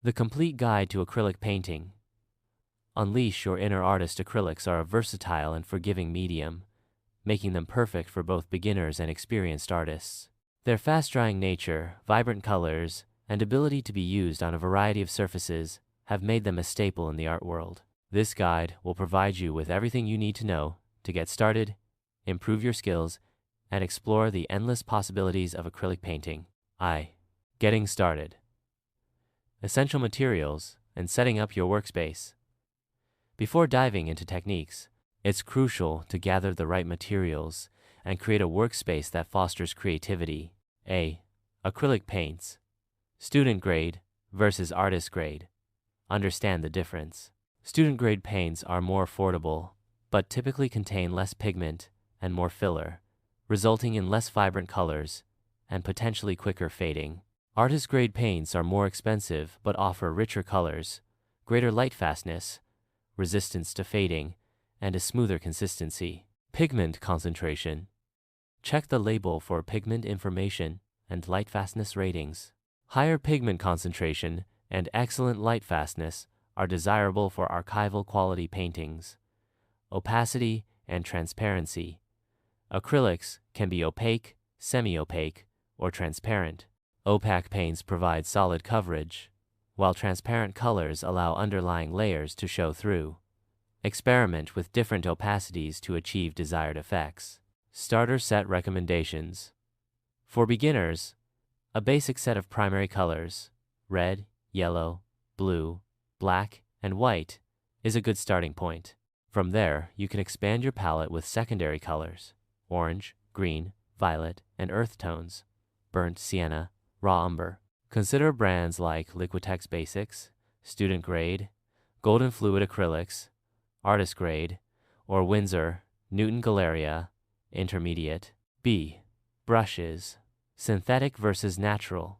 The complete guide to acrylic painting. Unleash your inner artist. Acrylics are a versatile and forgiving medium, making them perfect for both beginners and experienced artists. Their fast-drying nature, vibrant colors, and ability to be used on a variety of surfaces have made them a staple in the art world. This guide will provide you with everything you need to know to get started, improve your skills, and explore the endless possibilities of acrylic painting. Getting started. Essential materials and setting up your workspace. Before diving into techniques, it's crucial to gather the right materials and create a workspace that fosters creativity. Acrylic paints. Student grade versus artist grade. Understand the difference. Student grade paints are more affordable, but typically contain less pigment and more filler, resulting in less vibrant colors and potentially quicker fading. Artist grade paints are more expensive but offer richer colors, greater light fastness, resistance to fading, and a smoother consistency. Pigment concentration. Check the label for pigment information and light fastness ratings. Higher pigment concentration and excellent light fastness are desirable for archival quality paintings. Opacity and transparency. Acrylics can be opaque, semi-opaque, or transparent. Opaque paints provide solid coverage, while transparent colors allow underlying layers to show through. Experiment with different opacities to achieve desired effects. Starter set recommendations. For beginners, a basic set of primary colors, red, yellow, blue, black, and white, is a good starting point. From there, you can expand your palette with secondary colors, orange, green, violet, and earth tones, burnt sienna, raw umber. Consider brands like Liquitex Basics, Student Grade, Golden Fluid Acrylics, Artist Grade, or Winsor, Newton Galeria, Intermediate. Brushes. Synthetic versus natural.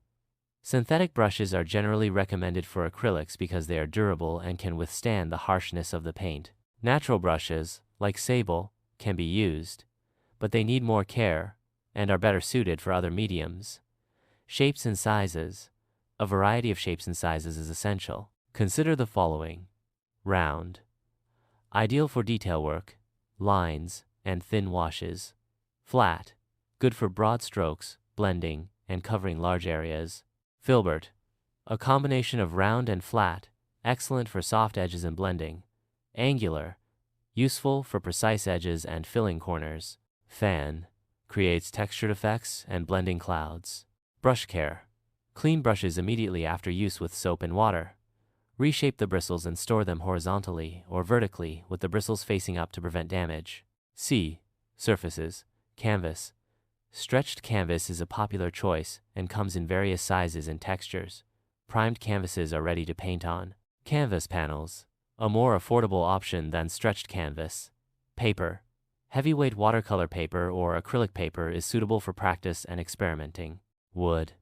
Synthetic brushes are generally recommended for acrylics because they are durable and can withstand the harshness of the paint. Natural brushes, like sable, can be used, but they need more care and are better suited for other mediums. Shapes and sizes. A variety of shapes and sizes is essential. Consider the following. Round. Ideal for detail work, lines, and thin washes. Flat. Good for broad strokes, blending, and covering large areas. Filbert. A combination of round and flat, excellent for soft edges and blending. Angular. Useful for precise edges and filling corners. Fan. Creates textured effects and blending clouds. Brush care. Clean brushes immediately after use with soap and water. Reshape the bristles and store them horizontally or vertically with the bristles facing up to prevent damage. Surfaces. Canvas. Stretched canvas is a popular choice and comes in various sizes and textures. Primed canvases are ready to paint on. Canvas panels. A more affordable option than stretched canvas. Paper. Heavyweight watercolor paper or acrylic paper is suitable for practice and experimenting. Wood.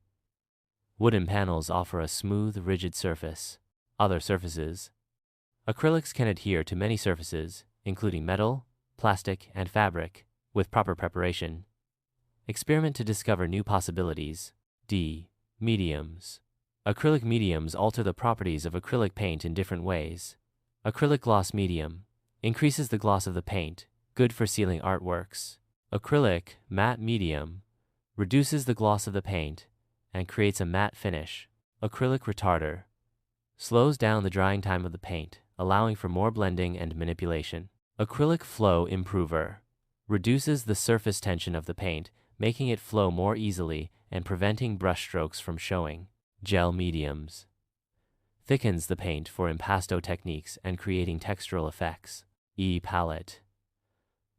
Wooden panels offer a smooth, rigid surface. Other surfaces. Acrylics can adhere to many surfaces, including metal, plastic, and fabric, with proper preparation. Experiment to discover new possibilities. Mediums. Acrylic mediums alter the properties of acrylic paint in different ways. Acrylic gloss medium increases the gloss of the paint, good for sealing artworks. Acrylic matte medium reduces the gloss of the paint and creates a matte finish. Acrylic retarder slows down the drying time of the paint, allowing for more blending and manipulation. Acrylic flow improver reduces the surface tension of the paint, making it flow more easily and preventing brush strokes from showing. Gel mediums thickens the paint for impasto techniques and creating textural effects. Palette.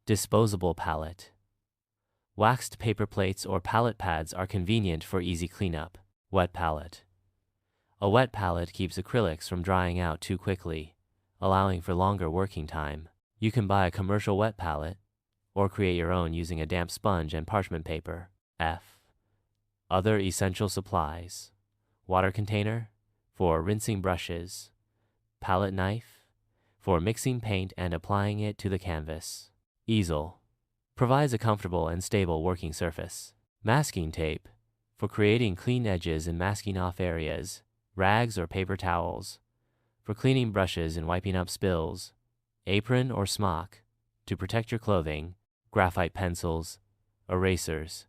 Disposable palette. Waxed paper plates or palette pads are convenient for easy cleanup. Wet palette. A wet palette keeps acrylics from drying out too quickly, allowing for longer working time. You can buy a commercial wet palette or create your own using a damp sponge and parchment paper. Other essential supplies. Water container for rinsing brushes. Palette knife for mixing paint and applying it to the canvas. Easel provides a comfortable and stable working surface. Masking tape for creating clean edges and masking off areas, rags or paper towels. For cleaning brushes and wiping up spills, apron or smock. To protect your clothing, graphite pencils, erasers.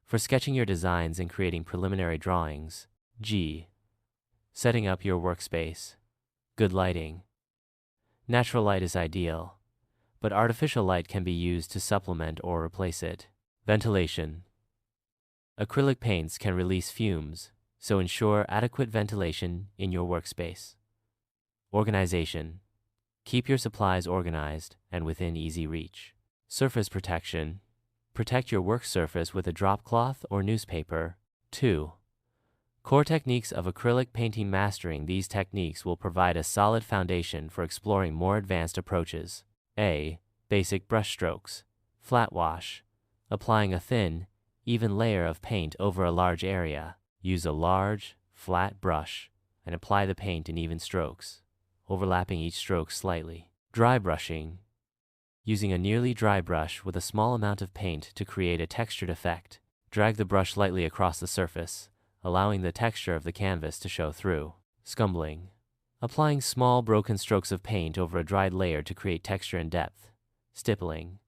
For sketching your designs and creating preliminary drawings, G. Setting up your workspace. Good lighting. Natural light is ideal, but artificial light can be used to supplement or replace it. Ventilation. Acrylic paints can release fumes, so ensure adequate ventilation in your workspace. Organization. Keep your supplies organized and within easy reach. Surface protection. Protect your work surface with a drop cloth or newspaper. 2. Core techniques of acrylic painting. Mastering these techniques will provide a solid foundation for exploring more advanced approaches. A. Basic brush strokes. Flat wash. Applying a thin, even layer of paint over a large area. Use a large, flat brush and apply the paint in even strokes, overlapping each stroke slightly. Dry brushing. Using a nearly dry brush with a small amount of paint to create a textured effect. Drag the brush lightly across the surface, allowing the texture of the canvas to show through. Scumbling. Applying small broken strokes of paint over a dried layer to create texture and depth. Stippling.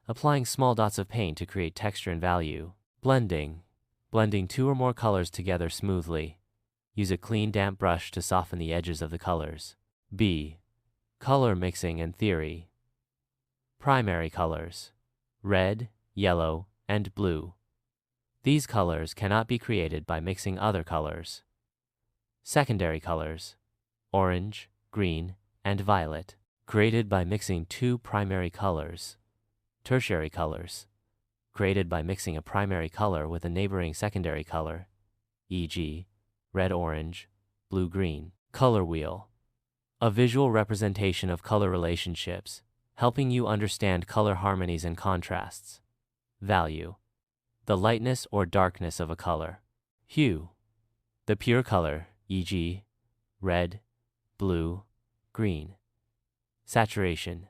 Applying small dots of paint to create texture and value. Blending. Blending 2 or more colors together smoothly. Use a clean, damp brush to soften the edges of the colors. B. Color mixing and theory. Primary colors. Red, yellow, and blue. These colors cannot be created by mixing other colors. Secondary colors. Orange, green, and violet. Created by mixing 2 primary colors. Tertiary colors. Created by mixing a primary color with a neighboring secondary color, e.g., red-orange, blue-green. Color wheel. A visual representation of color relationships, helping you understand color harmonies and contrasts. Value. The lightness or darkness of a color. Hue. The pure color, e.g., red, blue, green. Saturation.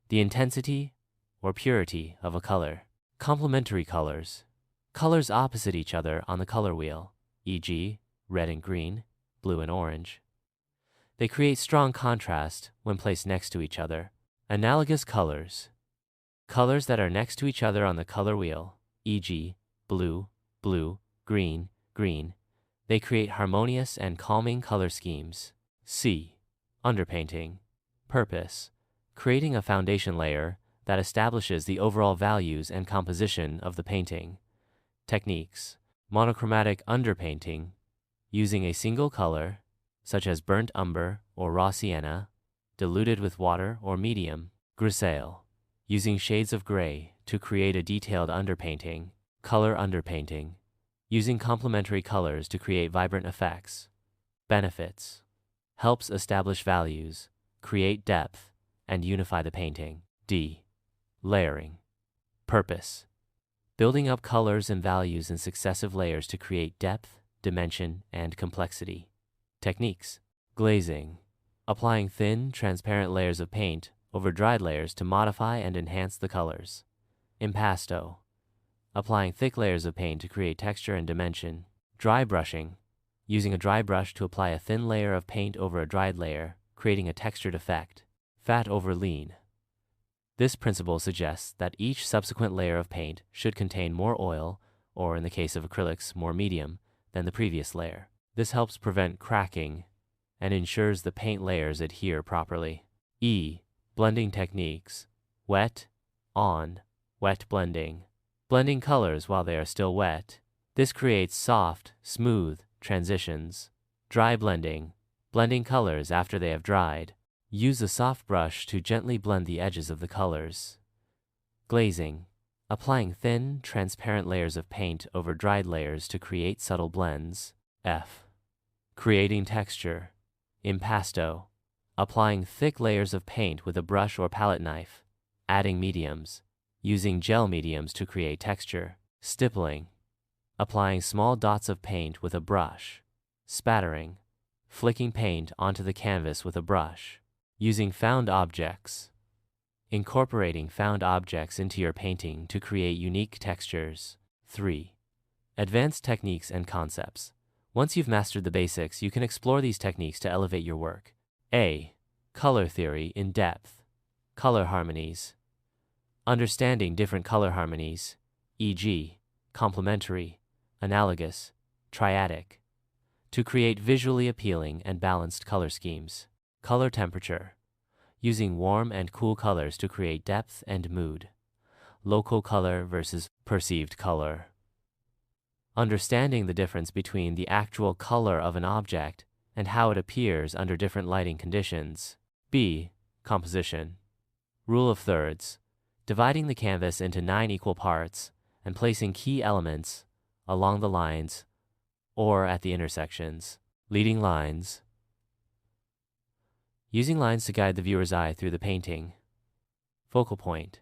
The intensity or purity of a color. Complementary colors. Colors opposite each other on the color wheel, e.g., red and green, blue and orange. They create strong contrast when placed next to each other. Analogous colors. Colors that are next to each other on the color wheel, e.g., blue, blue, green, green. They create harmonious and calming color schemes. C. Underpainting. Purpose. Creating a foundation layer that establishes the overall values and composition of the painting. Techniques. Monochromatic underpainting. Using a single color, such as burnt umber or raw sienna, diluted with water or medium. Grisaille. Using shades of gray to create a detailed underpainting. Color underpainting. Using complementary colors to create vibrant effects. Benefits. Helps establish values, create depth, and unify the painting. D. Layering. Purpose. Building up colors and values in successive layers to create depth, dimension, and complexity. Techniques. Glazing. Applying thin, transparent layers of paint over dried layers to modify and enhance the colors. Impasto. Applying thick layers of paint to create texture and dimension. Dry brushing. Using a dry brush to apply a thin layer of paint over a dried layer, creating a textured effect. Fat over lean. This principle suggests that each subsequent layer of paint should contain more oil, or in the case of acrylics, more medium, than the previous layer. This helps prevent cracking and ensures the paint layers adhere properly. E. Blending techniques. Wet, on, wet blending. Blending colors while they are still wet. This creates soft, smooth transitions. Dry blending. Blending colors after they have dried. Use a soft brush to gently blend the edges of the colors. Glazing. Applying thin, transparent layers of paint over dried layers to create subtle blends. F. Creating texture. Impasto. Applying thick layers of paint with a brush or palette knife. Adding mediums. Using gel mediums to create texture. Stippling. Applying small dots of paint with a brush. Spattering. Flicking paint onto the canvas with a brush. Using found objects. Incorporating found objects into your painting to create unique textures. 3. Advanced techniques and concepts. Once you've mastered the basics, you can explore these techniques to elevate your work. A. Color theory in depth. Color harmonies. Understanding different color harmonies, e.g., complementary, analogous, triadic, to create visually appealing and balanced color schemes. Color temperature. Using warm and cool colors to create depth and mood. Local color versus perceived color. Understanding the difference between the actual color of an object and how it appears under different lighting conditions. B. Composition. Rule of thirds. Dividing the canvas into 9 equal parts and placing key elements along the lines or at the intersections. Leading lines. Using lines to guide the viewer's eye through the painting. Focal point.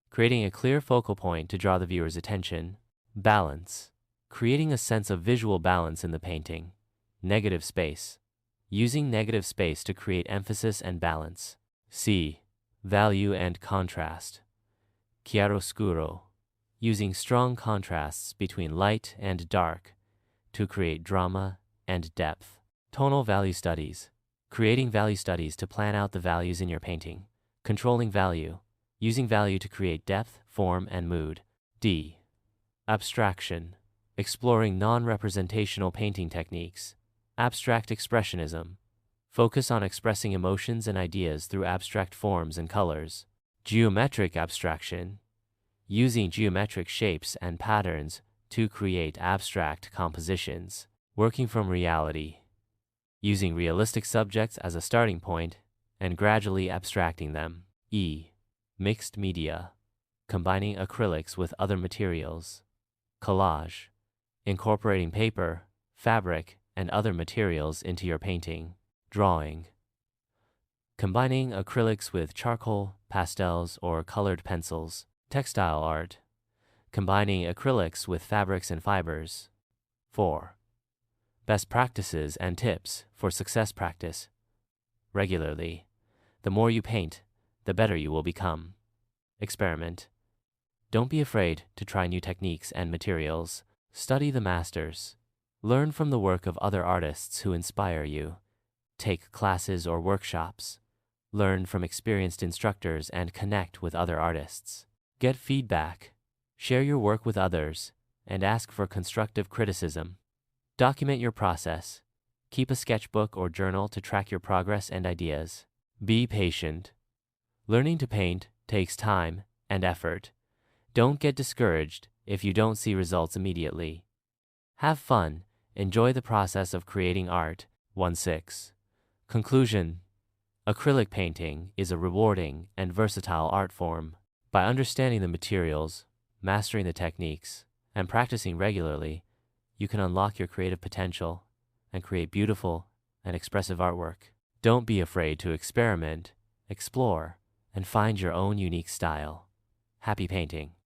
Creating a clear focal point to draw the viewer's attention. Balance. Creating a sense of visual balance in the painting. Negative space. Using negative space to create emphasis and balance. C. Value and contrast. Chiaroscuro. Using strong contrasts between light and dark to create drama and depth. Tonal value studies. Creating value studies to plan out the values in your painting. Controlling value. Using value to create depth, form, and mood. D. Abstraction. Exploring non-representational painting techniques. Abstract expressionism. Focus on expressing emotions and ideas through abstract forms and colors. Geometric abstraction. Using geometric shapes and patterns to create abstract compositions. Working from reality. Using realistic subjects as a starting point and gradually abstracting them. E. Mixed media. Combining acrylics with other materials. Collage. Incorporating paper, fabric, and other materials into your painting. Drawing. Combining acrylics with charcoal, pastels, or colored pencils. Textile art. Combining acrylics with fabrics and fibers. 4. Best practices and tips for success practice. Regularly. The more you paint, the better you will become. Experiment. Don't be afraid to try new techniques and materials. Study the masters. Learn from the work of other artists who inspire you. Take classes or workshops. Learn from experienced instructors and connect with other artists. Get feedback. Share your work with others and ask for constructive criticism. Document your process. Keep a sketchbook or journal to track your progress and ideas. Be patient. Learning to paint takes time and effort. Don't get discouraged if you don't see results immediately. Have fun. Enjoy the process of creating art. 1-6. Conclusion. Acrylic painting is a rewarding and versatile art form. By understanding the materials, mastering the techniques, and practicing regularly, you can unlock your creative potential and create beautiful and expressive artwork. Don't be afraid to experiment, explore, and find your own unique style. Happy painting.